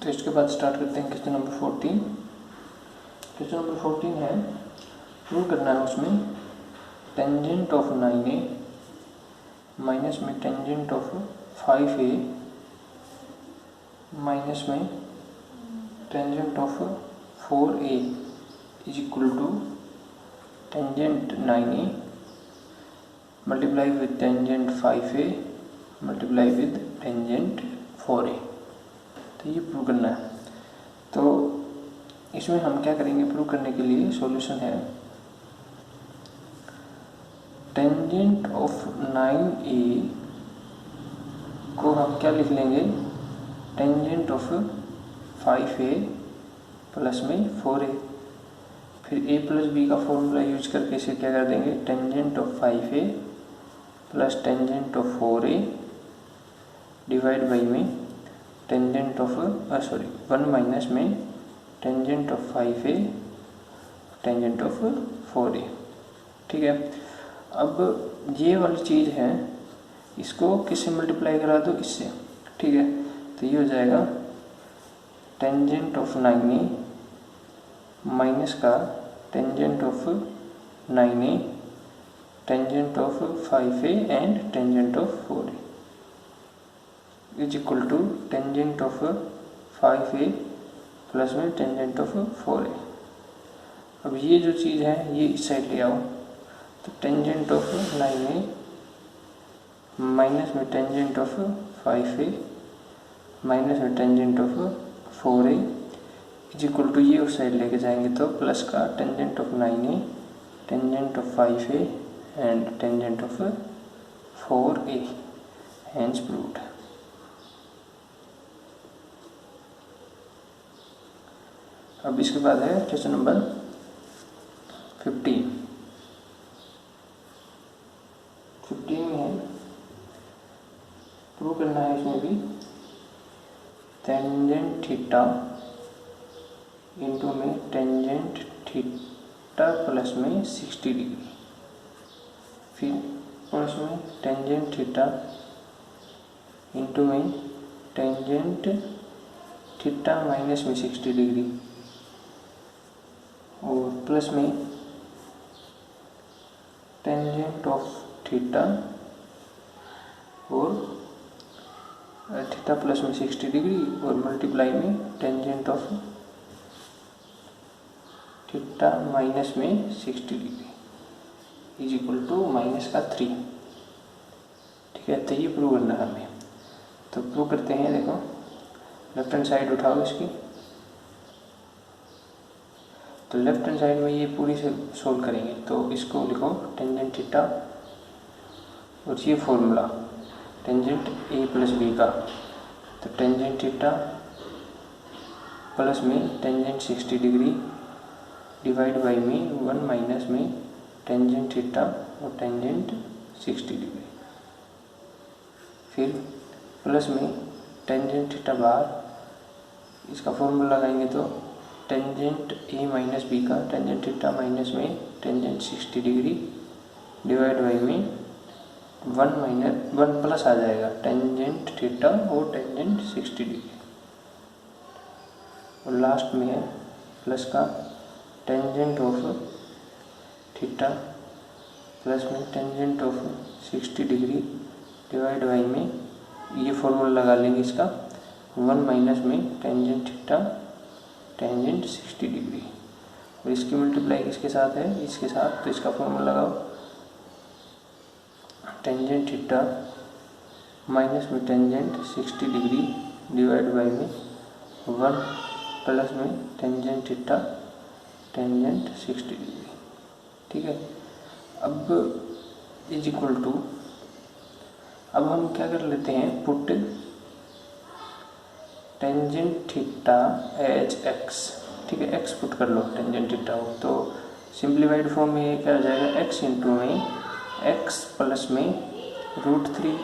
तो इसके बाद स्टार्ट करते हैं क्वेश्चन नंबर 14। क्वेश्चन नंबर 14 है, प्रूव करना है उसमें टेंजेंट ऑफ 9a माइनस में टेंजेंट ऑफ 5a माइनस में tangent of 4a is equal to tangent 9a multiply with tangent 5a multiply with tangent 4a। तो ये प्रूव करना है। तो इसमें हम क्या करेंगे, प्रूव करने के लिए सॉल्यूशन है टेंजेंट ऑफ 9a को हम क्या लिख लेंगे, टेंजेंट ऑफ 5a प्लस में 4a। फिर a प्लस b का फॉर्मूला यूज करके इसे क्या कर देंगे, tangent of 5a plus tangent of 4a divide by में टेंजेंट ऑफ 1 माइनस में tangent of 5a tangent of 4a। ठीक है। अब ये वाली चीज़ है, इसको किससे मल्टीप्लाई करा दो, इससे। ठीक है। तो ये हो जाएगा टेंजेंट ऑफ 9a माइनस का tangent of 9a tangent of 5a and tangent of 4a is equal to tangent of 5a plus में टेंजेंट ऑफ 4a। अब ये जो चीज़ है ये इस साइड ले आओ, तो टेंजेंट ऑफ 9a माइनस में टेंजेंट ऑफ 5a माइनस में tangent of 4a is equal to, ये उस साइड लेके जाएंगे तो प्लस का tangent of 9a tangent of 5a and tangent of 4a hence proved. अब इसके बाद है क्वेश्चन नंबर 15 में है, प्रूव करना है इसमें भी टेंजेंट थीटा इंटू में टेंजेंट थीटा प्लस में 60 डिग्री, फिर प्लस में टेंजेंट थीटा इंटू में टेंजेंट थीटा माइनस में 60 डिग्री और प्लस में टेंजेंट ऑफ थीटा और थीटा प्लस में 60 डिग्री और मल्टीप्लाई में टेंजेंट ऑफ थीटा माइनस में 60 degree is equal to minus का 3। ठीक है। तो ये प्रूव करना है हमें। तो प्रूव करते हैं। देखो लेफ्ट हैंड साइड उठाओ इसकी, तो लेफ्ट हैंड साइड में ये पूरी से सोल्व करेंगे। तो इसको लिखो टेंजेंट थीटा और ये formula tangent a plus b का, तो टेंजेंट थीटा प्लस में टेंजेंट 60 डिग्री डिवाइड बाई में 1 माइनस में टेंजेंट थीटा और टेंजेंट 60 डिग्री, फिर प्लस में टेंजेंट थीटा बाहर, इसका फॉर्मूला लगाएंगे तो टेंजेंट a माइनस b का टेंजेंट थीटा माइनस में टेंजेंट 60 डिग्री डिवाइड बाई में 1 प्लस आ जाएगा टेंजेंट थीटा और टेंजेंट 60 डिग्री, और लास्ट में है प्लस का टेंजेंट ऑफ थीटा प्लस में tangent of 60 degree divide by में ये फॉर्मूला लगा लेंगे इसका 1 माइनस में टेंजेंट थीटा टेंजेंट 60 डिग्री, और इसकी मल्टीप्लाई किसके साथ है, इसके साथ। तो इसका फॉर्मूला लगाओ टेंजेंट थीटा माइनस में टेंजेंट 60 डिग्री डिवाइड बाई में 1 प्लस में टेंजेंट थीटा टेंजेंट 60 डिग्री। ठीक है। अब इज इक्वल टू, अब हम क्या कर लेते हैं, put tangent theta as x। ठीक है। x पुट कर लो टेंजेंट थीटा हो, तो सिंप्लीफाइड फॉर्म में ये क्या हो जाएगा, x इंटू में x प्लस में √3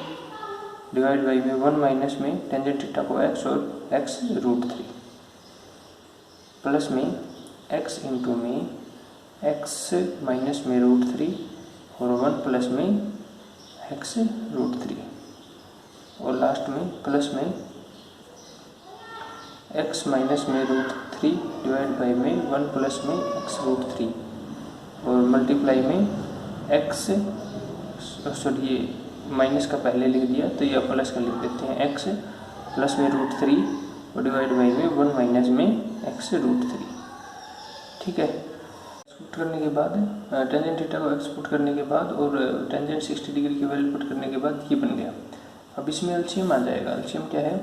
डिवाइड बाई में 1 माइनस में टेंजेंट थीटा को x और x √3 प्लस में x इंटू में x माइनस में √3 और 1 प्लस में x √3 और लास्ट में प्लस में एक्स माइनस में √3 डिवाइड बाई में 1 प्लस में x√3 और मल्टीप्लाई में x, सॉरी ये माइनस का पहले लिख दिया तो ये प्लस का लिख देते हैं, x प्लस में √3 और डिवाइड बाई में 1 माइनस में x√3। ठीक है, एक्सपोर्ट करने के बाद टेंजेंट थीटा को एक्सपोर्ट करने के बाद और टेंजेंट 60 डिग्री की वैल्यू पुट करने के बाद ये बन गया। अब इसमें एलसीएम आ जाएगा। एलसीएम क्या है,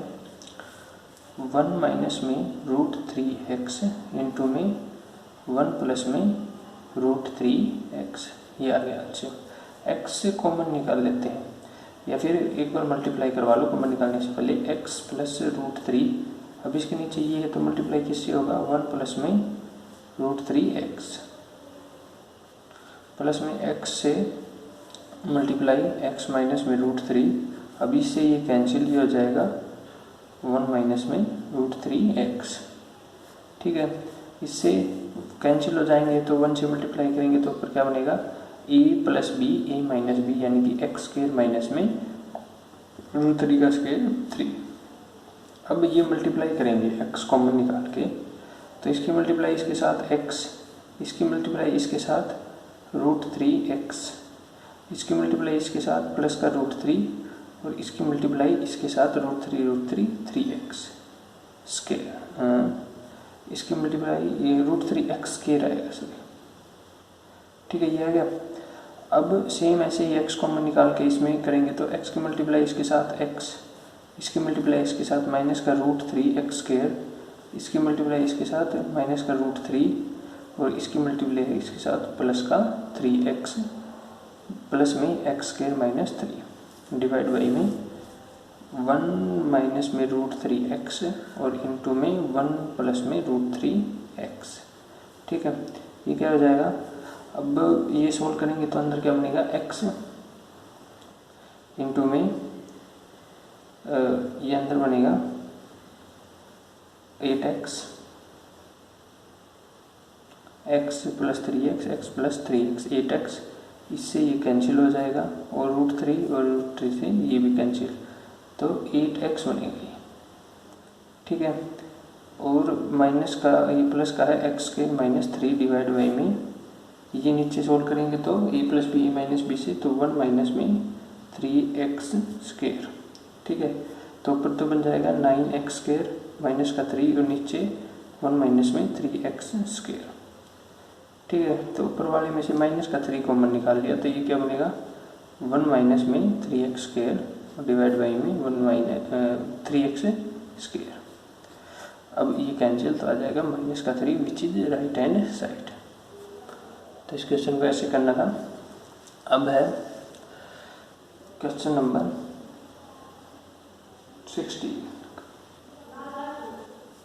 1 माइनस में √3x इंटू में 1 प्लस में √3x, ये आ गया एलसीएम। x से कॉमन निकाल लेते हैं या फिर एक बार मल्टीप्लाई करवा लो कॉमन निकालने से पहले। x प्लस √3, अब इसके नीचे ये है तो मल्टीप्लाई किससे होगा, 1 प्लस में √3x प्लस में x से मल्टीप्लाई x माइनस में √3, अब इससे ये कैंसिल ही हो जाएगा 1 माइनस में √3x। ठीक है, इससे कैंसिल हो जाएंगे तो 1 से मल्टीप्लाई करेंगे तो ऊपर क्या बनेगा, a plus B, a minus B, यानी कि x स्क्वायर माइनस में √3 का स्क्वायर 3। अब ये मल्टीप्लाई करेंगे x कॉमन निकाल के, तो इसकी मल्टीप्लाई इसके साथ x, इसकी मल्टीप्लाई इसके साथ √3x, इसकी मल्टीप्लाई इसके साथ प्लस का √3 और इसकी मल्टीप्लाई इसके साथ √3 3x स्क्वायर, इसकी मल्टीप्लाई ये √3x स्क्वायर आएगा सर। ठीक है, ये आ गया। अब सेम ऐसे ही x कॉमन निकाल के इसमें करेंगे तो x की मल्टीप्लाई इसके साथ x, इसकी मल्टीप्लाई इसके साथ माइनस का √3x स्क्वायर, इसकी मल्टीप्लाई इसके साथ माइनस का √3 और इसकी मल्टीप्लाई इसके साथ प्लस का 3x प्लस में x square minus 3 divide by में 1 माइनस में √3x और इंटू में 1 प्लस में √3x। ठीक है, ये क्या हो जाएगा, अब ये सोल्व करेंगे तो अंदर क्या बनेगा, x इंटू में ये अंदर बनेगा 8x, x plus 3x, x plus 3x, 8x, इससे ये कैंसिल हो जाएगा और √3 और √3 से ये भी कैंसिल, तो 8x बनेगी। ठीक है, और माइनस का ये प्लस का है x square minus 3 divide by में ये नीचे सोल्व करेंगे तो a plus B, a minus B से तो 1 माइनस में 3x स्क्वायर। ठीक है, तो ऊपर तो बन जाएगा 9x स्क्वायर माइनस का 3 और नीचे 1 माइनस में 3x स्क्वायर। ठीक है, तो ऊपर वाले में से माइनस का 3 कॉमन निकाल लिया तो ये क्या बनेगा, 1 माइनस में 3x स्क्वायर डिवाइड बाई में 1 माइनस 3x स्क्वायर। अब ये कैंसिल तो आ जाएगा माइनस का 3 which is right hand side. तो इस क्वेश्चन को ऐसे करना था। अब है क्वेश्चन नंबर 16,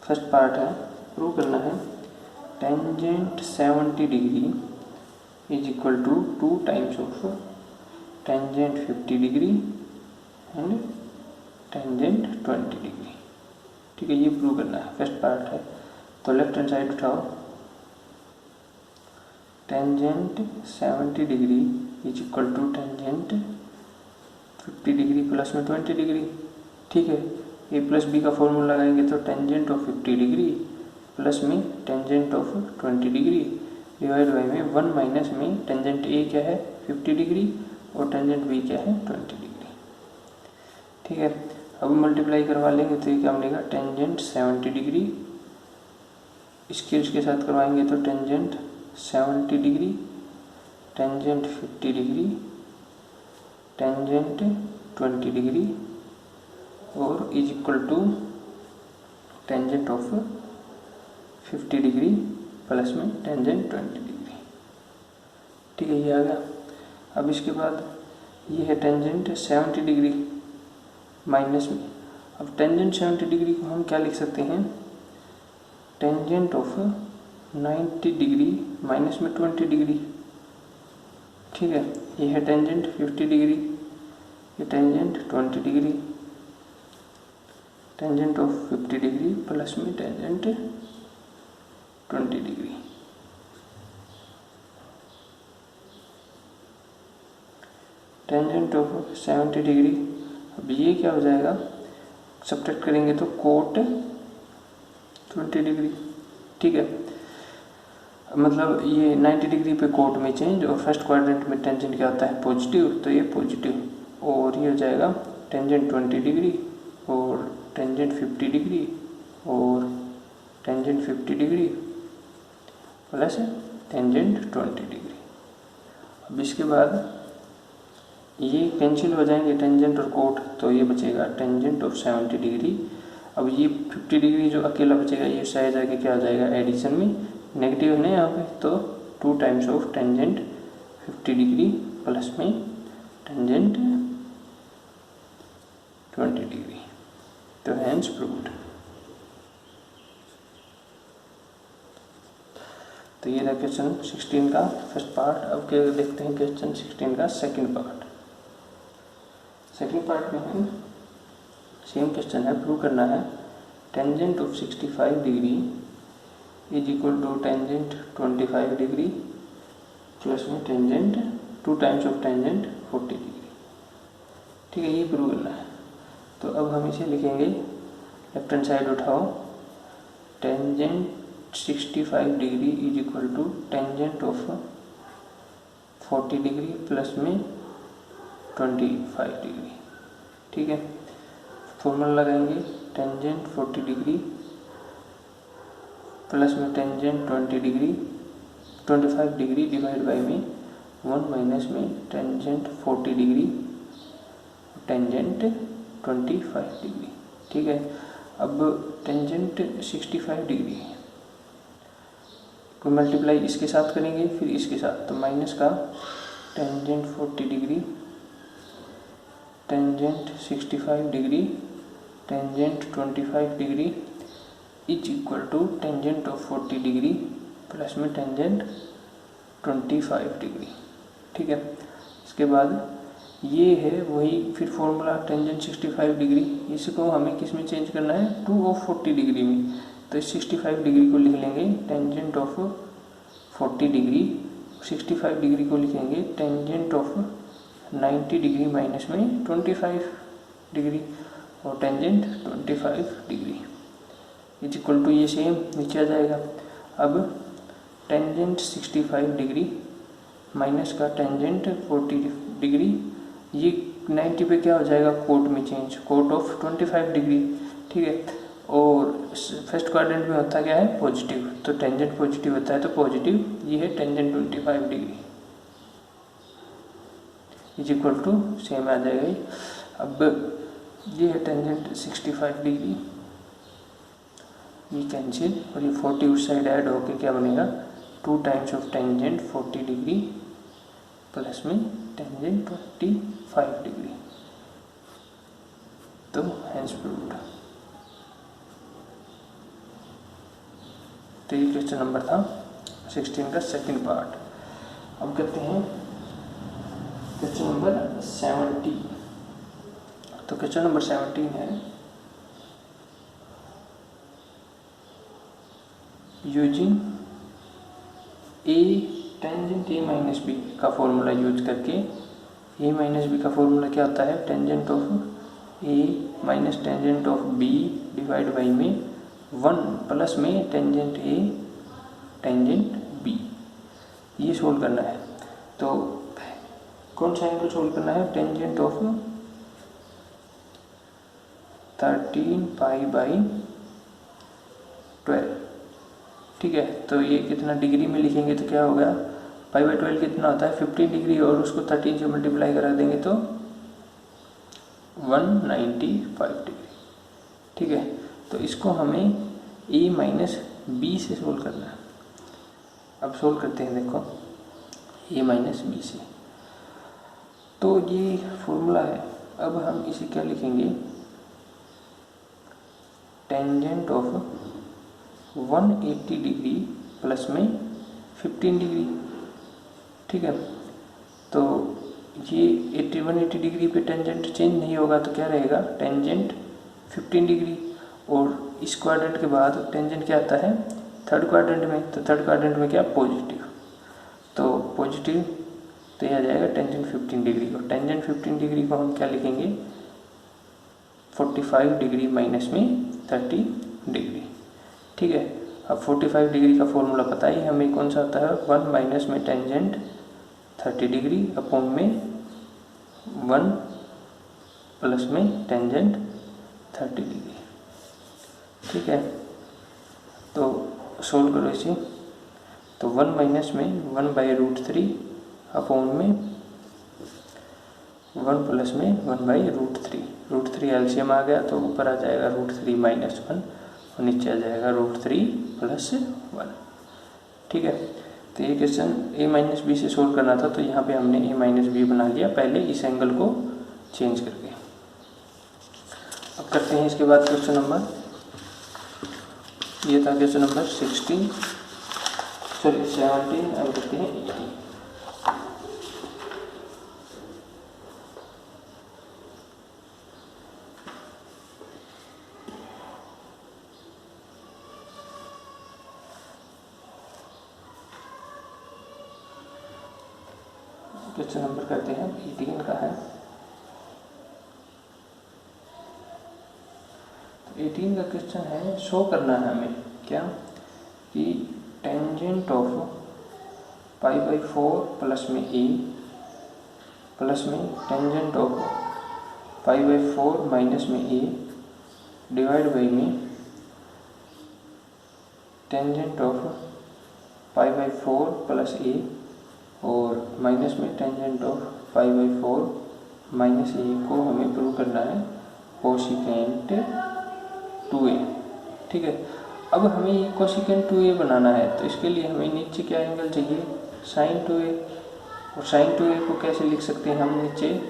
फर्स्ट पार्ट है, प्रूव करना है tangent 70 degree is equal to 2 times of tangent 50 degree and tangent 20 degree. ठीक है, ये प्रूव करना है, फर्स्ट पार्ट है। तो लेफ्ट हैंड साइड उठाओ, tangent 70 degree is equal to tangent 50 degree plus में 20 डिग्री। ठीक है, a प्लस बी का फॉर्मूला लगाएंगे तो टेंजेंट ऑफ 50 डिग्री प्लस में tangent of 20 degree divide by में 1 माइनस में टेंजेंट a क्या है 50 डिग्री और टेंजेंट b क्या है 20 डिग्री। ठीक है, अब मल्टीप्लाई करवा लेंगे तो ये क्या बनेगा, टेंजेंट 70 डिग्री, इसके साथ करवाएंगे तो tangent 70 degree, tangent 50 degree, tangent 20 degree और is equal to tangent of 50 degree plus में टेंजेंट 20 डिग्री। ठीक है, ये आ गया। अब इसके बाद ये है टेंजेंट 70 डिग्री माइनस में, अब टेंजेंट 70 डिग्री को हम क्या लिख सकते हैं, टेंजेंट ऑफ 90 डिग्री माइनस में 20 डिग्री। ठीक है, ये है टेंजेंट 50 डिग्री, ये tangent 20 degree, tangent of 50 degree plus में tangent 20 degree. Tangent of 70 degree, अब ये क्या हो जाएगा, सब्ट्रैक्ट करेंगे तो कोट 20 डिग्री। ठीक है, मतलब ये 90 डिग्री पे कोट में चेंज और फर्स्ट क्वाड्रेंट में टेंजेंट क्या होता है पॉजिटिव, तो ये पॉजिटिव, और ये हो जाएगा टेंजेंट 20 डिग्री और टेंजेंट 50 डिग्री और tangent 50 degree plus tangent 20 degree. अब इसके बाद ये कैंसिल हो जाएंगे टेंजेंट और कोट, तो ये बचेगा टेंजेंट ऑफ 70 डिग्री। अब ये 50 डिग्री जो अकेला बचेगा ये साइड जाके क्या हो जाएगा एडिशन में, नेगेटिव है ना यहाँ पे, तो 2 times of tangent 50 degree plus में टेंजेंट 20 डिग्री, तो हैंस प्रूव्ड। तो ये था क्वेश्चन 16 का फर्स्ट पार्ट। अब क्या देखते हैं क्वेश्चन 16 का सेकंड पार्ट। सेकंड पार्ट में है सेम क्वेश्चन है, प्रूव करना है tangent of 65 degree is equal to tangent 25 degree plus में tangent 2 times of tangent 40 degree. ठीक है, ये प्रूव करना है। तो अब हम इसे लिखेंगे, लेफ्ट हैंड साइड उठाओ, tangent 65 degree is equal to tangent of 40 degree plus में 25 डिग्री। ठीक है, फॉर्मूला लगाएंगे, टेंजेंट 40 डिग्री प्लस में tangent 20 degree 25 degree divide by में 1 माइनस में टेंजेंट 40 डिग्री टेंजेंट 25 डिग्री। ठीक है, अब टेंजेंट 65 डिग्री को मल्टीप्लाई इसके साथ करेंगे फिर इसके साथ, तो माइनस का tangent 40 degree tangent 65 degree tangent 25 degree is equal to tangent of 40 degree plus में टेंजेंट 25 डिग्री। ठीक है, इसके बाद ये है वही फिर फॉर्मूला टेंजेंट 65 डिग्री, इसको हमें किस में चेंज करना है 2 ऑफ 40 डिग्री में, तो इस 65 डिग्री को लिख लेंगे टेंजेंट ऑफ 40 डिग्री, 65 डिग्री को लिखेंगे टेंजेंट ऑफ 90 डिग्री माइनस में 25 डिग्री और tangent 25 degree is equal to ये सेम नीचे आ जाएगा। अब टेंजेंट 65 डिग्री माइनस का टेंजेंट 40 डिग्री, ये 90 पे क्या हो जाएगा कोट में चेंज, कोट ऑफ 25 डिग्री। ठीक है, और फर्स्ट क्वाड्रेंट में होता क्या है पॉजिटिव, तो टेंजेंट पॉजिटिव होता है तो पॉजिटिव, ये है tangent 25 degree is equal to same आ जाएगा। अब ये है टेंजेंट 65 डिग्री, ये कैंसिल और ये 40 उस साइड ऐड होकर क्या बनेगा 2 times of tangent 40 degree plus में टेंजेंट 25 डिग्री, तो हैंस प्रूव्ड। तो ये क्वेश्चन नंबर था 16 का सेकंड पार्ट। अब करते हैं क्वेश्चन नंबर 17। तो क्वेश्चन नंबर 17 है using A tangent A minus B का फॉर्मूला यूज करके, ए माइनस बी का फॉर्मूला क्या होता है tangent of A minus tangent of B divide by में 1 प्लस में टेंजेंट ए टेंजेंट बी, ये सोल्व करना है। तो कौन सा एंगल सोल्व करना है टेंजेंट ऑफ 13 पाई बाई 12। ठीक है, तो ये कितना डिग्री में लिखेंगे तो क्या होगा पाई बाई 12 कितना होता है 15 डिग्री, और उसको 13 से मल्टीप्लाई करा देंगे तो 195 डिग्री। ठीक है, तो इसको हमें ए माइनस बी से सोल्व करना है। अब सोल्व करते हैं, देखो ए माइनस बी से, तो ये फॉर्मूला है। अब हम इसे क्या लिखेंगे टेंजेंट ऑफ 180 डिग्री प्लस में 15 डिग्री। ठीक है, तो ये 180 डिग्री पे टेंजेंट चेंज नहीं होगा तो क्या रहेगा टेंजेंट 15 डिग्री, और इस क्वाड्रेंट के बाद टेंजेंट क्या आता है थर्ड क्वाड्रेंट में, तो थर्ड क्वाड्रेंट में क्या पॉजिटिव, तो पॉजिटिव, तो यह आ जाएगा टेंजेंट 15 डिग्री, और टेंजेंट 15 डिग्री को हम क्या लिखेंगे 45 डिग्री माइनस में 30 डिग्री। ठीक है। अब 45 डिग्री का फॉर्मूला पता ही हमें, कौन सा होता है, 1 माइनस में टेंजेंट 30 डिग्री अपॉन में 1 प्लस में टेंजेंट 30 डिग्री। ठीक है, तो सोल्व करो इसे। तो 1 माइनस में 1/√3 अपॉन में 1 प्लस में 1/√3। √3 एलसीएम आ गया तो ऊपर आ जाएगा √3 माइनस 1 और नीचे आ जाएगा √3 प्लस 1। ठीक है, तो ये क्वेश्चन a माइनस बी से सोल्व करना था, तो यहाँ पे हमने a माइनस बी बना लिया पहले इस एंगल को चेंज करके। अब करते हैं इसके बाद क्वेश्चन नंबर, ये था क्वेश्चन नंबर 17, अब करते हैं 18। क्वेश्चन नंबर करते हैं 18 का है। तो 18 का क्वेश्चन है, शो करना है हमें क्या कि टेंजेंट ऑफ π/4 प्लस में a प्लस में टेंजेंट ऑफ π/4 माइनस में a डिवाइड बाई में टेंजेंट ऑफ π/4 प्लस a और माइनस में टेंजेंट ऑफ π/4 माइनस a को हमें प्रूव करना है कोसिकेंट 2a। ठीक है, अब हमें ये कोसिकेंट 2a बनाना है, तो इसके लिए हमें नीचे क्या एंगल चाहिए, sin 2a। और sin 2a को कैसे लिख सकते हैं हम, नीचे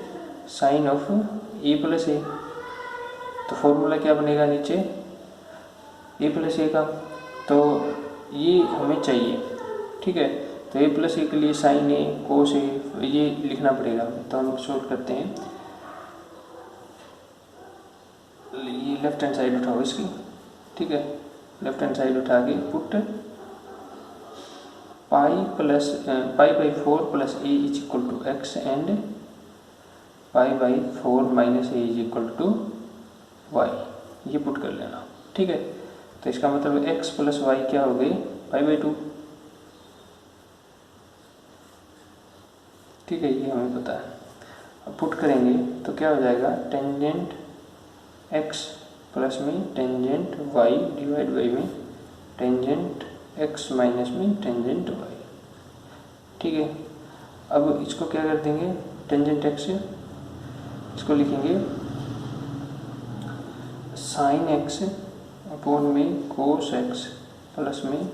sin of a plus a। तो फॉर्मूला क्या बनेगा नीचे a प्लस a का, तो ये हमें चाहिए। ठीक है, तो a प्लस a के लिए साइन a कोस a ये लिखना पड़ेगा हमें। तो हम सोल्व करते हैं, ये लेफ्ट हैंड साइड उठाओ इसकी। ठीक है, लेफ्ट हैंड साइड उठा के put π/4 plus a is equal to x and π/4 minus a is equal to y, ये पुट कर लेना। ठीक है, तो इसका मतलब x प्लस y क्या हो गई, π/2। ठीक है, ये हमें पता है। अब पुट करेंगे तो क्या हो जाएगा, टेंजेंट x प्लस में टेंजेंट y डिवाइड बाई में टेंजेंट x माइनस में टेंजेंट y। ठीक है, अब इसको क्या कर देंगे, टेंजेंट x इसको लिखेंगे साइन x अपॉन में कोस x प्लस में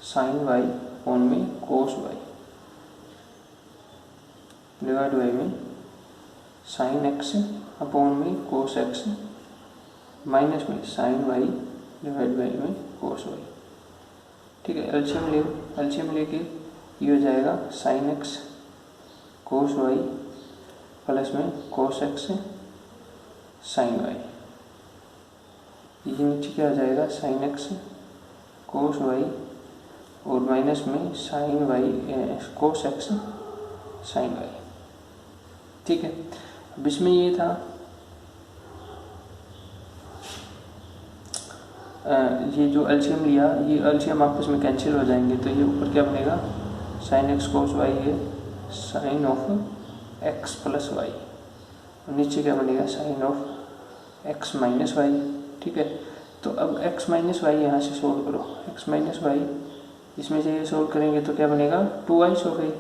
साइन y अपॉन में कोस y डिवाइड बाई में साइन x अपॉन में कोस x माइनस में साइन y डिवाइड बाई में कोस y। ठीक है, एलसीएम लेके ये हो जाएगा sign x cos y plus में कोस x साइन y। ये नीचे क्या हो जाएगा, साइन x कोस y और माइनस में साइन y कोस x साइन y। ठीक है, अब इसमें ये था ये जो एलसीएम लिया, ये एलसीएम आपस में कैंसिल हो जाएंगे, तो ये ऊपर क्या बनेगा, साइन x कोस y है sine of x plus y और नीचे क्या बनेगा, sine of x minus y। ठीक है, तो अब x माइनस y यहाँ से सोल्व करो, x माइनस y इसमें से ये सोल्व करेंगे तो क्या बनेगा, 2y हो गई।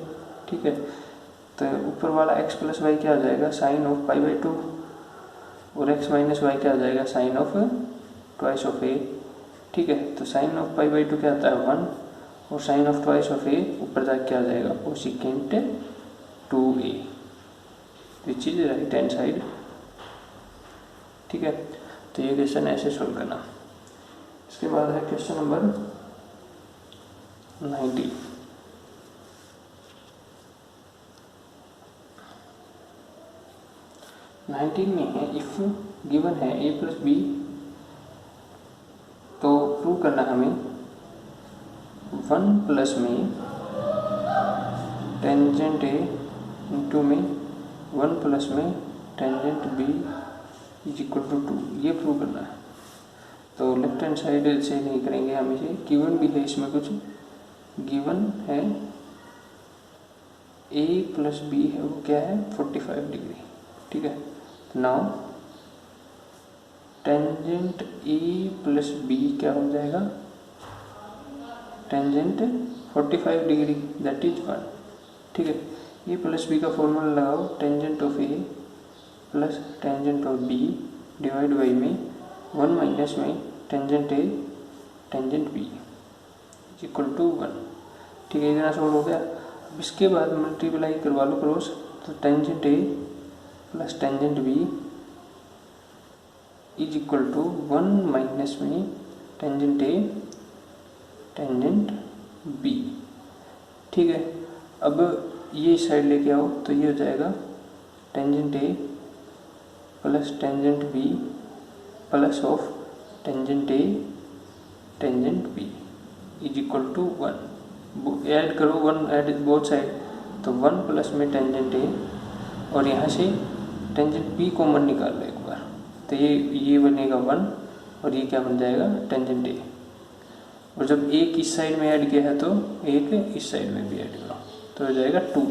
ठीक है, तो ऊपर वाला x प्लस y क्या हो जाएगा, साइन ऑफ π/2 और x माइनस y क्या हो जाएगा, sine of twice of a। ठीक है, तो साइन ऑफ π/2 क्या आता है 1 और sine of twice of a ऊपर जाके क्या आ जाएगा, cosecant 2a which is right hand side. ठीक है, तो ये क्वेश्चन ऐसे सोल्व करना। इसके बाद है क्वेश्चन नंबर 19। में है, इफ गिवन है a प्लस बी, तो प्रूव करना हमें 1 प्लस में टेंजेंट a इंटू में 1 प्लस में tangent b is equal to 2, ये प्रूव करना है। तो लेफ्ट हैंड साइड से नहीं करेंगे हम इसे। गिवन भी है इसमें कुछ, गिवन है a प्लस बी है, वो क्या है 45 डिग्री। ठीक है, now tangent a plus B क्या हो जाएगा, टेंजेंट 45 डिग्री दैट इज 1। ठीक है, a प्लस बी का फॉर्मूला लगाओ, tangent of a plus tangent of b divide by में 1 माइनस में tangent a tangent b equal to 1। ठीक है, इतना सॉल्व हो गया। अब इसके बाद मल्टीप्लाई करवा लो क्रॉस, तो tangent a plus tangent b is equal to 1 minus में टेंजेंट a टेंजेंट b। ठीक है, अब ये साइड लेके आओ तो ये हो जाएगा tangent a plus tangent b plus of tangent a tangent b is equal to 1। Add करो 1 एट बोथ साइड, तो 1 प्लस में टेंजेंट a और यहाँ से टेंजेंट b कॉमन निकाल लो एक बार, तो ये बनेगा 1 और ये क्या बन जाएगा टेंजेंट a। और जब एक इस साइड में ऐड किया है तो एक इस साइड में भी ऐड करो तो हो जाएगा 2।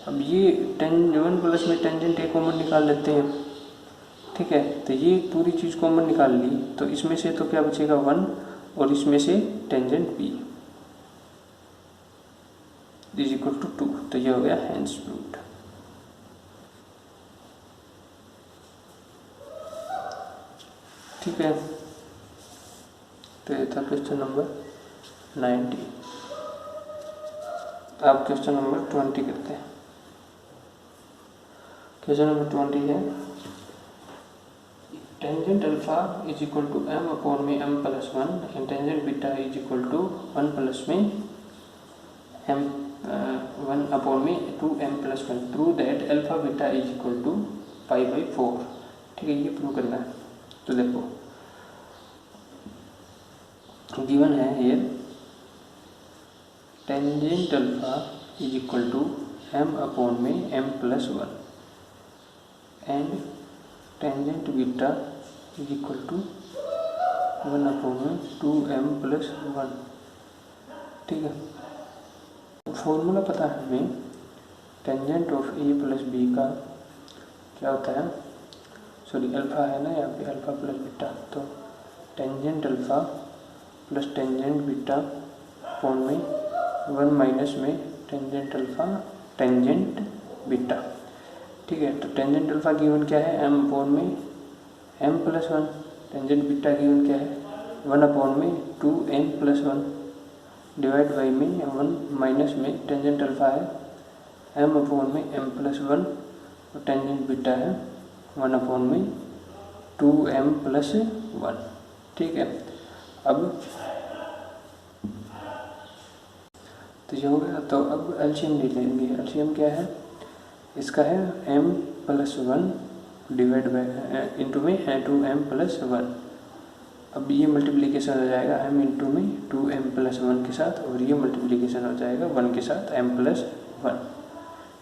अब ये 1 प्लस में टेंजेंट a कॉमन निकाल लेते हैं। ठीक है, तो ये पूरी चीज़ कॉमन निकाल ली, तो इसमें से तो क्या बचेगा 1 और इसमें से tangent b is equal to 2। तो ये हो गया हेंस प्रूव्ड। ठीक है, तो ये था क्वेश्चन नंबर 19। अब क्वेश्चन नंबर 20 करते हैं। क्वेश्चन नंबर 20 है tangent alpha is equal to m upon में m plus 1 and tangent beta is equal to 1 plus में m 1 अपॉन में 2m plus 1 prove that alpha beta is equal to pi by 4। ठीक है, ये prove करना है। तो देखो गिवन है here tangent alpha is equal to m upon में m plus 1 and tangent beta is equal to 1 upon में 2m प्लस 1। ठीक है, फॉर्मूला पता है हमें tangent of a plus b का क्या होता है, सॉरी अल्फा है ना यहाँ पे, अल्फा प्लस बीटा, तो tangent alpha plus tangent beta upon में 1 माइनस में टेंजेंट अल्फा टेंजेंट बीटा। ठीक है, तो टेंजेंट अल्फा गिवन क्या है m अपॉन में m plus 1, tangent beta given क्या है 1 अपॉन में 2m प्लस 1 डिवाइड बाई में 1 माइनस में टेंजेंट अल्फा है m अपॉन में m प्लस 1 और टेंजेंट बीटा है 1 अपॉन में 2m प्लस 1। ठीक है, अब तो ये हो गया। तो अब एलसीएम ले लेंगे। एलसीएम क्या है इसका है m plus 1 divide by into में 2m प्लस 1। अब ये मल्टीप्लिकेशन हो जाएगा m इंटू में 2m प्लस 1 के साथ, और ये मल्टीप्लिकेशन हो जाएगा 1 के साथ m प्लस 1।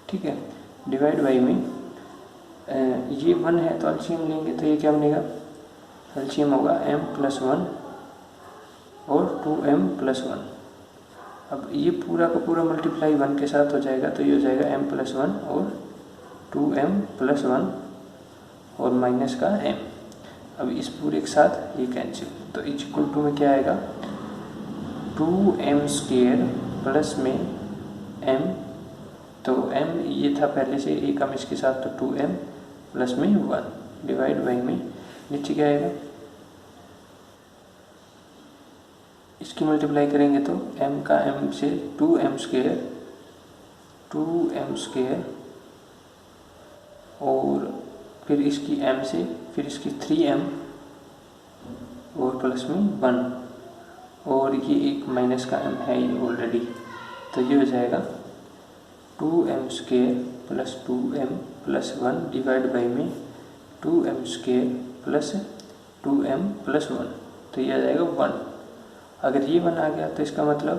ठीक है, डिवाइड बाई में ये 1 है तो एलसीएम लेंगे, तो ये क्या बनेगा एलसीएम होगा m प्लस 1 और 2m प्लस 1। अब ये पूरा का पूरा मल्टीप्लाई 1 के साथ हो जाएगा, तो ये हो जाएगा m प्लस 1 और 2m प्लस 1 और माइनस का m। अब इस पूरे के साथ ये कैंसिल, तो इज इक्वल टू में क्या आएगा 2m स्क्वायर प्लस में m, तो m ये था पहले से एक हम इसके साथ, तो 2m प्लस में 1 डिवाइड बाई में नीचे क्या आएगा, इसकी मल्टीप्लाई करेंगे तो m का m से 2m स्क्वायर और फिर इसकी m से फिर इसकी 3m और प्लस में 1 और ये एक माइनस का m है ये ऑलरेडी, तो ये हो जाएगा 2m square plus 2m plus 1 divide by में 2m square plus 2m plus 1, तो ये आ जाएगा 1। अगर ये 1 आ गया तो इसका मतलब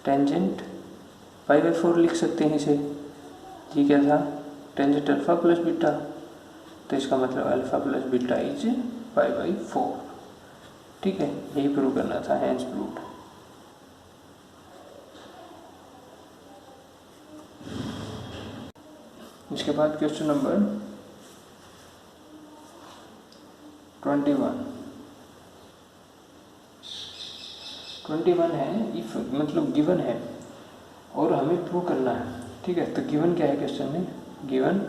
टेंजेंट पाई बाई 4 लिख सकते हैं इसे। ये क्या था टेंजेंट अल्फा प्लस बीटा, तो इसका मतलब alpha plus beta is pi by 4। ठीक है, यही प्रूव करना था, हैंस प्रूव्ड। इसके बाद क्वेश्चन नंबर 21 है, इफ मतलब गिवन है और हमें प्रूव करना है। ठीक है, तो गिवन क्या है क्वेश्चन में, given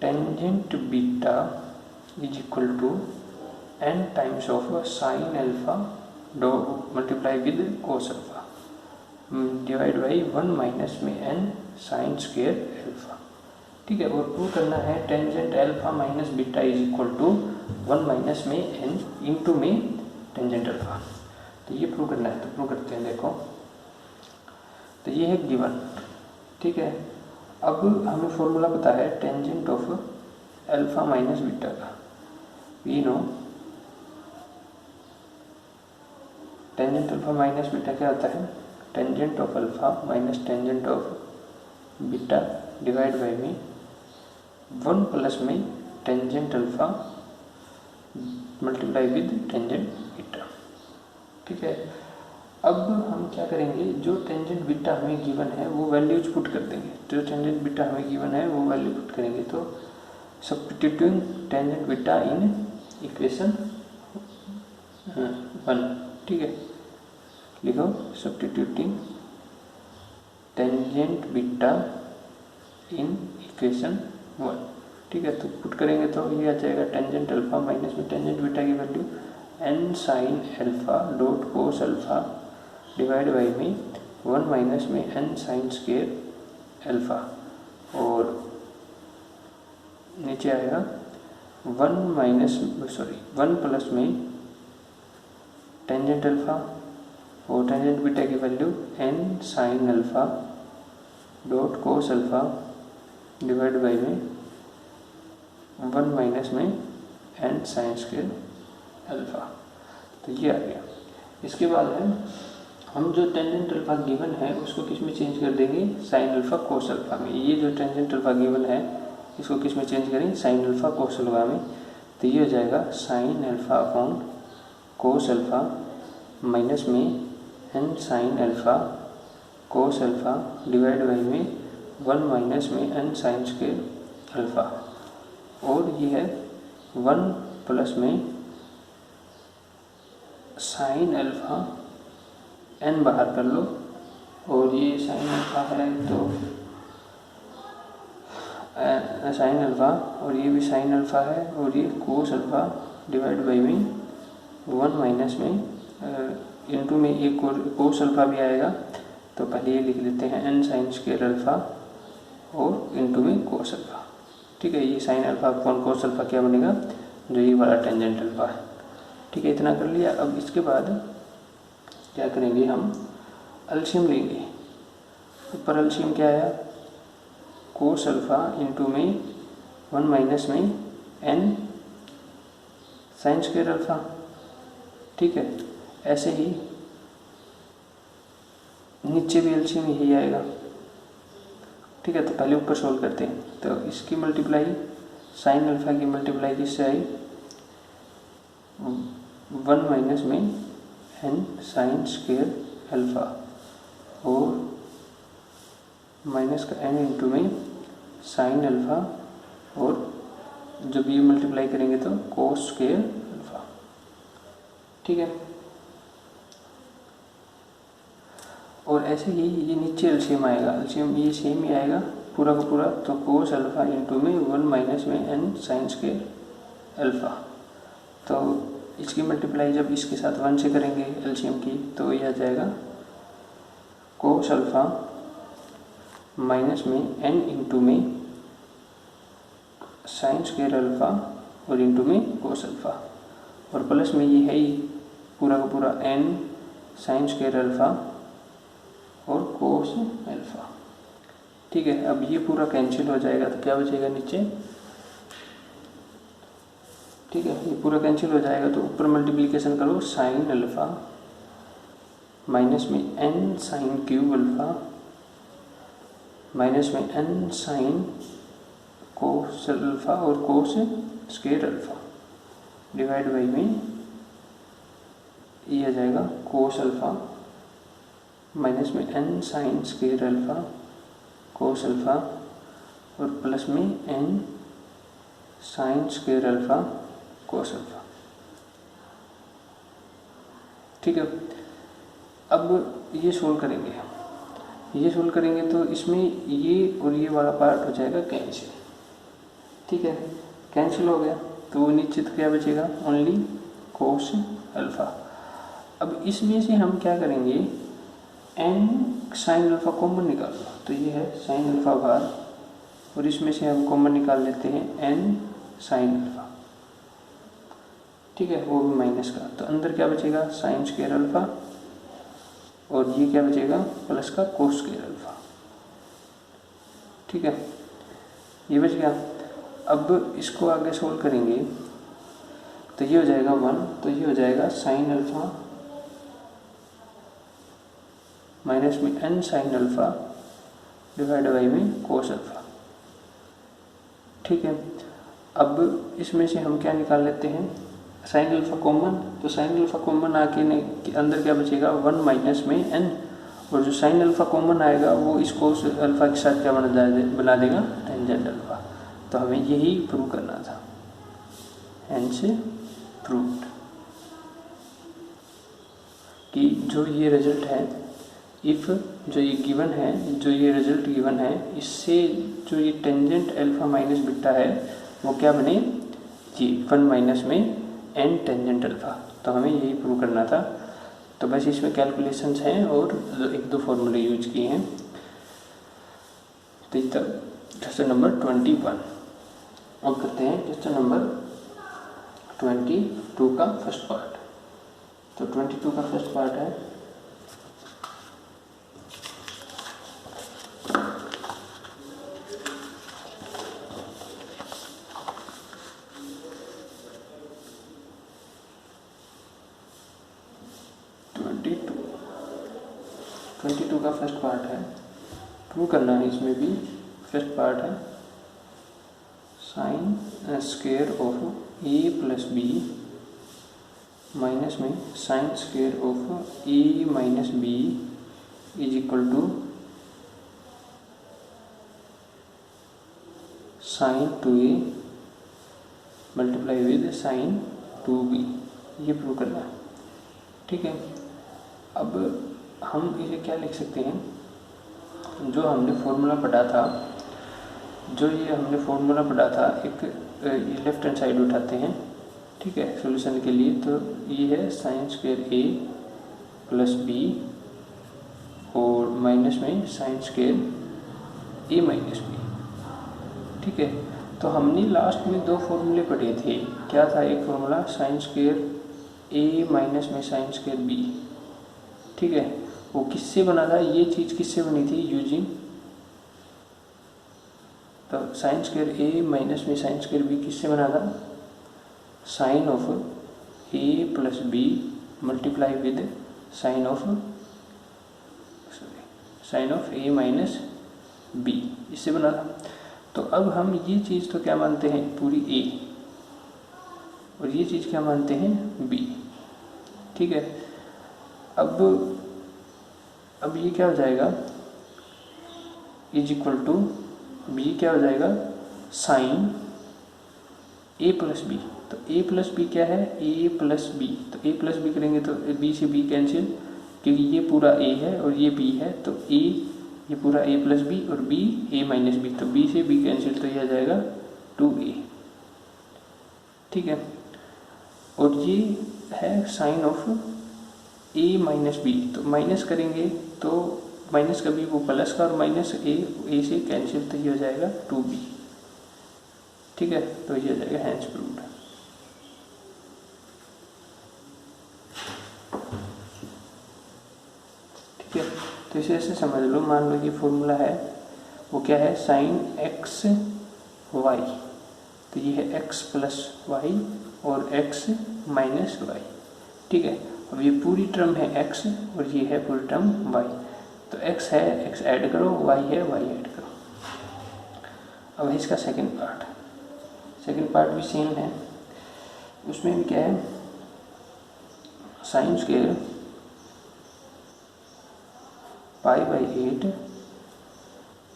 tangent beta is equal to n times of sine alpha डो multiply with cos alpha divide by 1 minus में n साइन स्क्वायर अल्फा। ठीक है, और प्रूव करना है tangent alpha minus beta is equal to 1 minus में n into में tangent alpha. तो ये प्रूव करना है, तो प्रूव करते हैं। देखो, तो ये है गिवन। ठीक है, अब हमें फॉर्मूला पता है tangent of alpha minus beta का। We know tangent alpha minus beta क्या होता है, tangent of alpha minus tangent of beta divide by में 1 प्लस में tangent alpha multiply with tangent beta. ठीक है, अब हम क्या करेंगे, जो टेंजेंट बीटा हमें गिवन है वो वैल्यूज पुट कर देंगे। जो टेंजेंट बीटा हमें गिवन है वो वैल्यू पुट करेंगे। तो substituting tangent beta in equation 1। ठीक है, लिखो substituting tangent beta in equation 1। ठीक है, तो पुट करेंगे तो ये आ जाएगा टेंजेंट अल्फा माइनस में टेंजेंट बीटा की value n sine alpha dot cos alpha divide by में 1 माइनस में n साइन स्क्वायर अल्फा, और नीचे आएगा 1 प्लस में टेंजेंट अल्फा और टेंजेंट बीटा की value n sine alpha dot cos alpha divide by में 1 माइनस में n साइन स्क्वायर अल्फा। तो ये आ गया। इसके बाद है हम जो टेंजेंट अल्फा गिवन है उसको किस में चेंज कर देंगे, साइन अल्फा कोस अल्फा में। ये जो टेंजेंट अल्फा गिवन है इसको किस में चेंज करेंगे, साइन अल्फा कोस अल्फा में। तो ये हो जाएगा sine alpha upon cos alpha minus में n sine alpha cos alpha divide by में 1 माइनस में n साइन स्क्वायर अल्फा, और ये है 1 प्लस में साइन अल्फा n बाहर कर लो, और ये साइन अल्फा है तो साइन अल्फा, और ये भी साइन अल्फा है, और ये कोस अल्फा डिवाइड बाई में 1 माइनस में इंटू में एक और कोस अल्फा भी आएगा। तो पहले ये लिख लेते हैं n साइन स्क्वायर अल्फा और इंटू में कोस अल्फा। ठीक है, ये sine alpha upon cos alpha क्या बनेगा, जो ये वाला टेंजेंट अल्फा है। ठीक है, इतना कर लिया। अब इसके बाद क्या करेंगे, हम एलसीएम लेंगे। ऊपर एलसीएम क्या आया, कोस अल्फा इंटू में 1 माइनस में n साइन स्क्वायर अल्फा। ठीक है, ऐसे ही नीचे भी एलसीएम यही आएगा। ठीक है, तो पहले ऊपर सोल्व करते हैं। तो इसकी मल्टीप्लाई साइन अल्फा की मल्टीप्लाई किससे आई, 1 माइनस में n साइन स्क्वायर अल्फा और माइनस का n इंटू में साइन अल्फा, और जब ये मल्टीप्लाई करेंगे तो कोस स्क्वायर अल्फा। ठीक है, और ऐसे ही ये नीचे एलसीएम आएगा, एलसीएम ये सेम ही आएगा पूरा का पूरा। तो कोस अल्फा इंटू में 1 माइनस में n साइन स्क्वायर अल्फा। तो इसकी मल्टीप्लाई जब इसके साथ 1 से करेंगे एलसीएम की, तो यह आ जाएगा कोस अल्फा माइनस में n इंटू में साइन स्क्वायर अल्फा और इंटू में कोस अल्फा, और प्लस में ये है ही पूरा का पूरा n साइन स्क्वायर अल्फा और कोस अल्फा। ठीक है, अब ये पूरा कैंसिल हो जाएगा तो क्या बचेगा नीचे। ठीक है, ये पूरा कैंसिल हो जाएगा तो ऊपर मल्टीप्लिकेशन करो, साइन अल्फा माइनस में n sine cube alpha minus में n साइन कोस अल्फा और कोस स्क्वायर अल्फा डिवाइड बाई में ये आ जाएगा कोस अल्फ़ा माइनस में n sine square alpha cos alpha और प्लस में n sine square alpha cos alpha. ठीक है, अब ये सोल्व करेंगे तो इसमें ये और ये वाला पार्ट हो जाएगा कैंसिल। ठीक है, कैंसिल हो गया तो वो नीचे तो क्या बचेगा, ओनली कोस अल्फ़ा। अब इसमें से हम क्या करेंगे, n साइन अल्फ़ा कॉमन निकाल लो, तो ये है साइन अल्फ़ा बार और इसमें से हम कॉमन निकाल लेते हैं n साइन अल्फ़ा। ठीक है, वो भी माइनस का, तो अंदर क्या बचेगा साइन स्क्वायर अल्फ़ा और ये क्या बचेगा प्लस का कोस स्क्वायर अल्फ़ा। ठीक है, ये बच गया। अब इसको आगे सोल्व करेंगे तो ये हो जाएगा 1, तो ये हो जाएगा साइन अल्फ़ा माइनस में n sine alpha divide by में कोस अल्फ़ा। ठीक है, अब इसमें से हम क्या निकाल लेते हैं, साइन अल्फ़ा कॉमन, तो साइन अल्फ़ा कॉमन आके अंदर क्या बचेगा 1 माइनस में n, और जो साइन अल्फ़ा कॉमन आएगा वो इस कोस अल्फ़ा के साथ क्या बना देगा टेंजेंट अल्फ़ा। तो हमें यही प्रूव करना था, हेंस प्रूव्ड कि जो ये रिजल्ट है, इफ़ जो ये गिवन है, जो ये रिजल्ट गिवन है, इससे जो ये टेंजेंट अल्फ़ा माइनस बीटा है वो क्या बने, ये 1 माइनस में n टेंजेंट अल्फ़ा। तो हमें यही प्रूव करना था। तो बस इसमें कैलकुलेशंस हैं और 1-2 फॉर्मूले यूज किए हैं। तो क्वेश्चन नंबर 21 अब करते हैं क्वेश्चन नंबर 22 का फर्स्ट पार्ट। तो 22 का फर्स्ट पार्ट है का फर्स्ट पार्ट है, प्रूव करना है। इसमें भी फर्स्ट पार्ट है sine square of a plus B minus में sign square of a minus B is equal to sine 2a multiply with sine 2b, ये प्रूव करना है। ठीक है, अब हम इसे क्या लिख सकते हैं, जो हमने फॉर्मूला पढ़ा था, एक ये लेफ्ट हैंड साइड उठाते हैं। ठीक है, सॉल्यूशन के लिए तो ये है sine square a plus B और माइनस में sign square a minus B. ठीक है, तो हमने लास्ट में 2 फॉर्मूले पढ़े थे। क्या था, एक formula sine square a minus में साइन स्क्वायर b। ठीक है, वो किससे बना था, ये चीज़ किससे बनी थी, यूजिंग, तो साइन स्क्वायर a माइनस में साइन स्क्वायर b किससे बना था, sine of a plus b multiply with sine of a minus b, इससे बना था। तो अब हम ये चीज़ तो क्या मानते हैं पूरी a और ये चीज़ क्या मानते हैं b। ठीक है, अब ये क्या हो जाएगा, इज इक्वल टू बी क्या हो जाएगा साइन a प्लस बी। तो a प्लस बी क्या है, a प्लस बी, तो a प्लस बी करेंगे तो b से b कैंसिल, क्योंकि ये पूरा a है और ये b है, तो a ये पूरा a प्लस बी और b a माइनस बी, तो b से b कैंसिल, तो ये आ जाएगा 2a। ठीक है, और ये है sine of a minus B, तो माइनस करेंगे तो माइनस का भी वो प्लस का और माइनस a से कैंसिल, तो ये हो जाएगा 2b। ठीक है, तो ये हो जाएगा हेंस प्रूव्ड। ठीक है, तो इसे ऐसे समझ लो, मान लो ये फॉर्मूला है, वो क्या है साइन x y, तो ये है x प्लस वाई और x माइनस वाई। ठीक है, अब ये पूरी टर्म है x और ये है पूरी टर्म y, तो x है x ऐड करो, y है y ऐड करो। अब है इसका सेकंड पार्ट भी सेम है, उसमें भी क्या है sine square pi by 8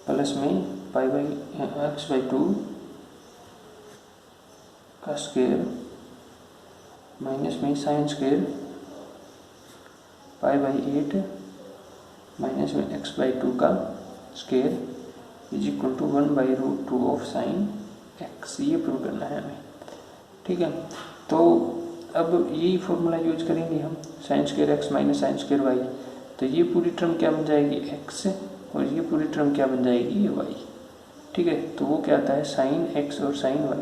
plus में पाई बाई एक्स बाई 2 का स्क्वायर माइनस में sign square pi by 8 minus में एक्स बाई 2 का square is equal to 1/√2 of sine X. ये प्रूव करना है हमें, ठीक है। तो अब यही फॉर्मूला यूज करेंगे हम, sine square X minus sine square Y. तो ये पूरी टर्म क्या बन जाएगी एक्स, और ये पूरी टर्म क्या बन जाएगी ये वाई, ठीक है। तो वो क्या आता है साइन एक्स और साइन वाई।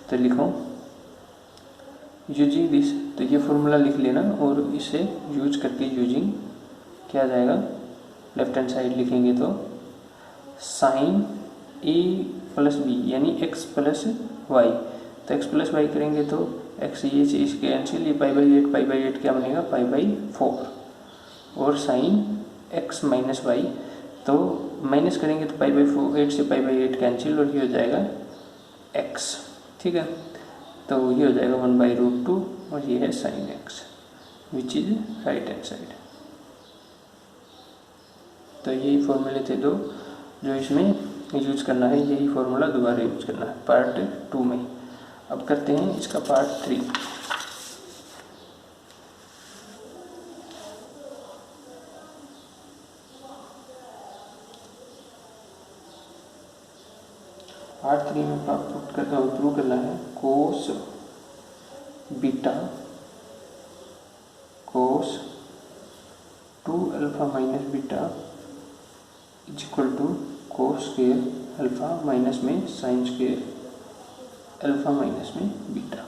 तो लिखो यूजिंग दिस, तो ये फॉर्मूला लिख लेना और इसे यूज करके यूजिंग क्या आ जाएगा, लेफ्ट हैंड साइड लिखेंगे तो साइन ए प्लस बी यानी एक्स प्लस वाई। तो एक्स प्लस वाई करेंगे तो एक्स ये से इसके कैंसिल, ये पाई बाई 8 क्या बनेगा पाई बाई 4, और साइन एक्स माइनस वाई तो माइनस करेंगे तो पाई बाई 8 से पाई बाई 8 कैंसिल और ये हो जाएगा एक्स, ठीक है। तो ये हो जाएगा 1/√2 और ये है sine x which is right hand side. तो यही फॉर्मूले थे दो जो इसमें यूज करना है, यही फॉर्मूला दोबारा यूज करना है पार्ट 2 में। अब करते हैं इसका पार्ट 3। पार्ट 3 में प्रूव करना है cos beta cos 2 alpha minus beta is equal to cos square alpha minus में साइन स्क्वायर अल्फा माइनस में बीटा।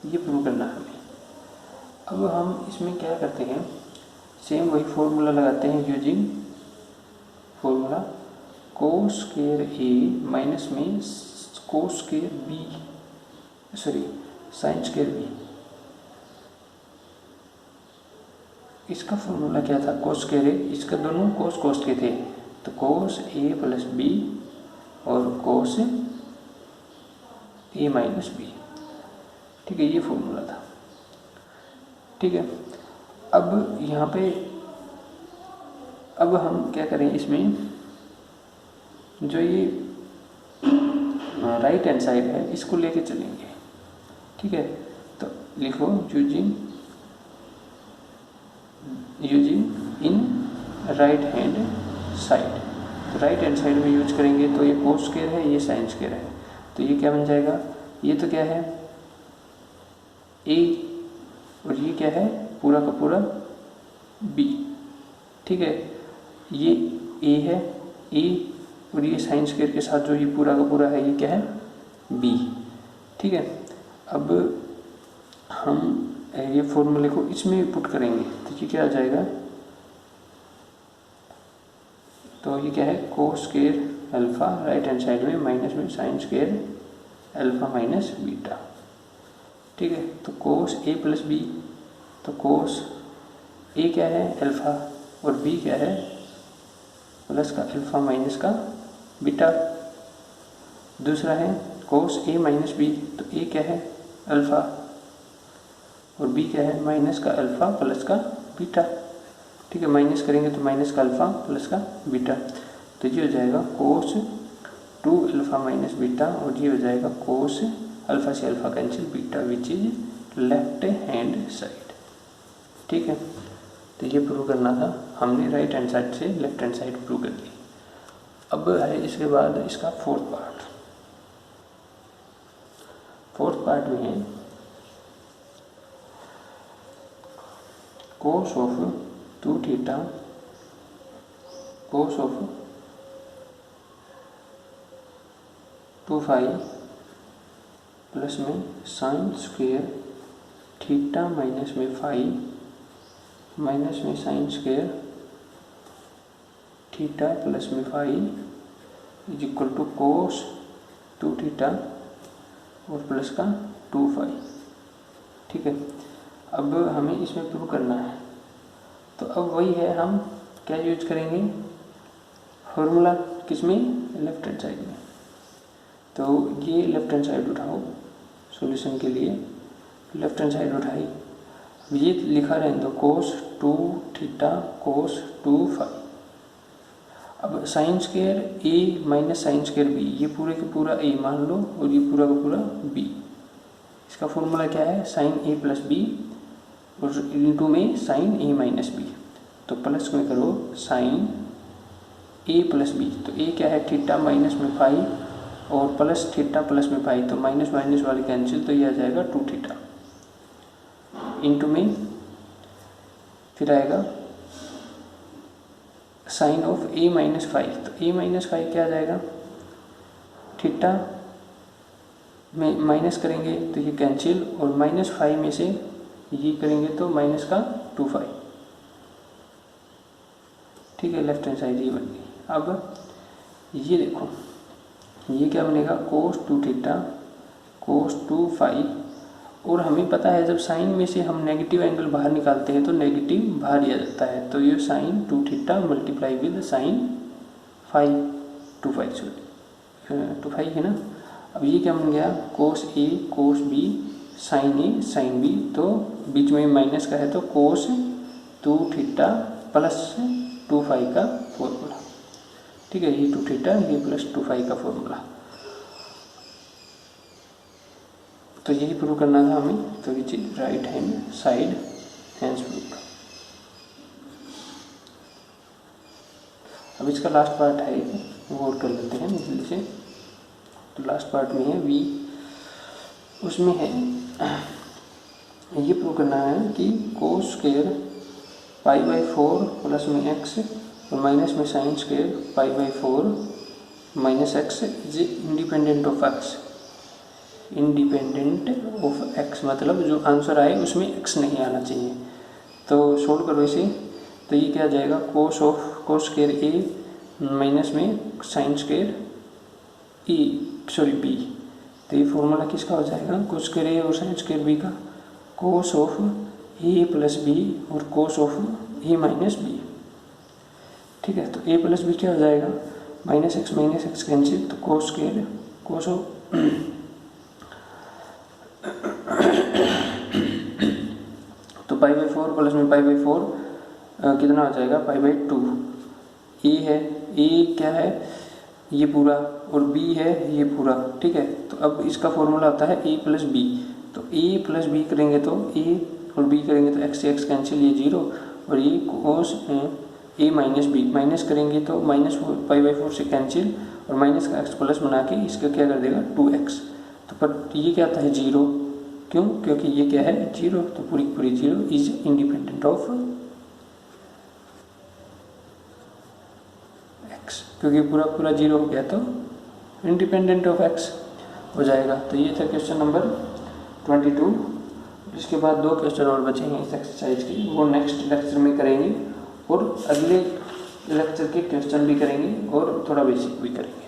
ये प्रूव करना है हमें। अब हम इसमें क्या करते हैं, सेम वही फॉर्मूला लगाते हैं using formula cos square A minus में cos square B sin square B. इसका फॉर्मूला क्या था कोस स्क्वायर ए, इसका दोनों कोस के थे तो कोस ए प्लस बी और कोस ए माइनस बी, ठीक है। ये फॉर्मूला था, ठीक है। अब यहाँ पे अब हम क्या करें, इसमें जो ये राइट हैंड साइड है इसको लेके चलेंगे, ठीक है। तो लिखो using in right hand side. तो राइट हैंड साइड में यूज करेंगे तो ये कोस स्क्वायर है, ये साइन स्क्वायर है। तो ये क्या बन जाएगा, ये तो क्या है ए और ये क्या है पूरा का पूरा बी, ठीक है। ये ए है ए और ये साइन स्क्वायर के साथ जो ये पूरा का पूरा है ये क्या है बी, ठीक है। अब हम ये फॉर्मूले को इसमें पुट करेंगे तो ये क्या आ जाएगा, तो ये क्या है कोस square alpha right hand side में माइनस में sign square alpha minus beta, ठीक है। तो कोस ए प्लस बी, तो कोस ए क्या है अल्फा और बी क्या है प्लस का अल्फा माइनस का बीटा। दूसरा है कोस ए माइनस बी, तो ए क्या है अल्फा और बी क्या है माइनस का अल्फा प्लस का बीटा, ठीक है। माइनस करेंगे तो माइनस का अल्फा प्लस का बीटा, तो ये हो जाएगा कोस 2 अल्फा माइनस बीटा और ये हो जाएगा कोस अल्फा से alpha cancel beta which is left hand side, ठीक है। तो ये प्रूव करना था, हमने राइट हैंड साइड से लेफ्ट हैंड साइड प्रूव कर दी। अब है इसके बाद इसका फोर्थ पार्ट में है cos of 2 theta cos of 2 phi plus में साइन स्क्वायर थीटा माइनस में फाई माइनस में साइन स्क्वायर थीटा प्लस में phi is equal to cos 2 theta और प्लस का 2 फाई, ठीक है। अब हमें इसमें प्रूव करना है, तो अब वही है, हम क्या यूज करेंगे फॉर्मूला किसमें लेफ्ट हैंड साइड में। तो ये लेफ्ट हैंड साइड उठाओ सॉल्यूशन के लिए, लेफ्ट हैंड साइड उठाई ये लिखा रहने दो कोस 2 थीटा कोस 2 फाई। अब sine square A minus sine square B, ये पूरे का पूरा ए मान लो और ये पूरा का पूरा बी। इसका फॉर्मूला क्या है, साइन ए प्लस बी और इंटू में साइन ए माइनस बी। तो प्लस में करो साइन ए प्लस बी, तो ए क्या है थीटा माइनस में फाई और प्लस थीटा प्लस में फाई, तो माइनस माइनस वाले कैंसिल, तो ये आ जाएगा 2 थीटा इंटू में फिर आएगा sin of A minus five. तो ए माइनस फाइव क्या आ जाएगा, थीटा में माइनस करेंगे तो ये कैंसिल और माइनस फाइव में से ये करेंगे तो माइनस का 2 फाइव। ठीक है, लेफ्ट हैंड साइड ये बन गई। अब ये देखो ये क्या बनेगा कोस 2 थीटा कोस 2 फाइव, और हमें पता है जब साइन में से हम नेगेटिव एंगल बाहर निकालते हैं तो नेगेटिव बाहर आ जाता है, तो ये sin 2 theta multiply with sin 2 five है ना। अब ये क्या बन गया cos A cos B sin A sin B, तो बीच में माइनस का है तो कोस 2 थीटा प्लस 2 फाइव का फॉर्मूला। ठीक है, ये 2 थीटा ये प्लस 2 फाइव का फॉर्मूला। तो यही प्रूव करना था हमें, तो विच is right hand side hands prove. अब इसका लास्ट पार्ट है, वो और कर लेते हैं जल्दी से। तो लास्ट पार्ट में है वी, उसमें है ये प्रूव करना है कि कोस स्क्वायर π/4 प्लस में एक्स और माइनस में sign square π/4 minus x is independent of x. Independent of x मतलब जो आंसर आए उसमें एक्स नहीं आना चाहिए। तो सोल्व करो इसे, तो ये क्या आ जाएगा कोस स्क्वायर ए माइनस में साइन स्क्वायर बी। तो ये फॉर्मूला किसका हो जाएगा कोस स्क्वायर ए और साइन स्क्वायर बी का, cos of A plus B और cos of A minus B. ठीक है, तो ए प्लस बी क्या हो जाएगा माइनस एक्स कैंसिल, तो कोस स्क्वायर कोस ऑफ तो π/4 प्लस में π/4 कितना हो जाएगा π/2। ए है, ए क्या है ये पूरा और बी है ये पूरा। ठीक है, तो अब इसका फॉर्मूला आता है ए प्लस बी, तो ए प्लस बी करेंगे तो ए और बी करेंगे तो एक्स से एक्स कैंसिल, ये 0 और ये कोस ए माइनस बी माइनस करेंगे तो माइनस π/4 से कैंसिल और माइनस का एक्स प्लस बना के इसका क्या कर देगा 2x। तो पर ये क्या आता है 0, क्यों, क्योंकि ये क्या है 0, तो पूरी पूरी 0 इज इंडिपेंडेंट ऑफ x, क्योंकि पूरा पूरा 0 हो गया तो इंडिपेंडेंट ऑफ x हो जाएगा। तो ये था क्वेश्चन नंबर 22। इसके बाद 2 क्वेश्चन और बचे हैं इस एक्सरसाइज की, वो नेक्स्ट लेक्चर में करेंगे और अगले लेक्चर के क्वेश्चन भी करेंगे और थोड़ा बेसिक भी करेंगे।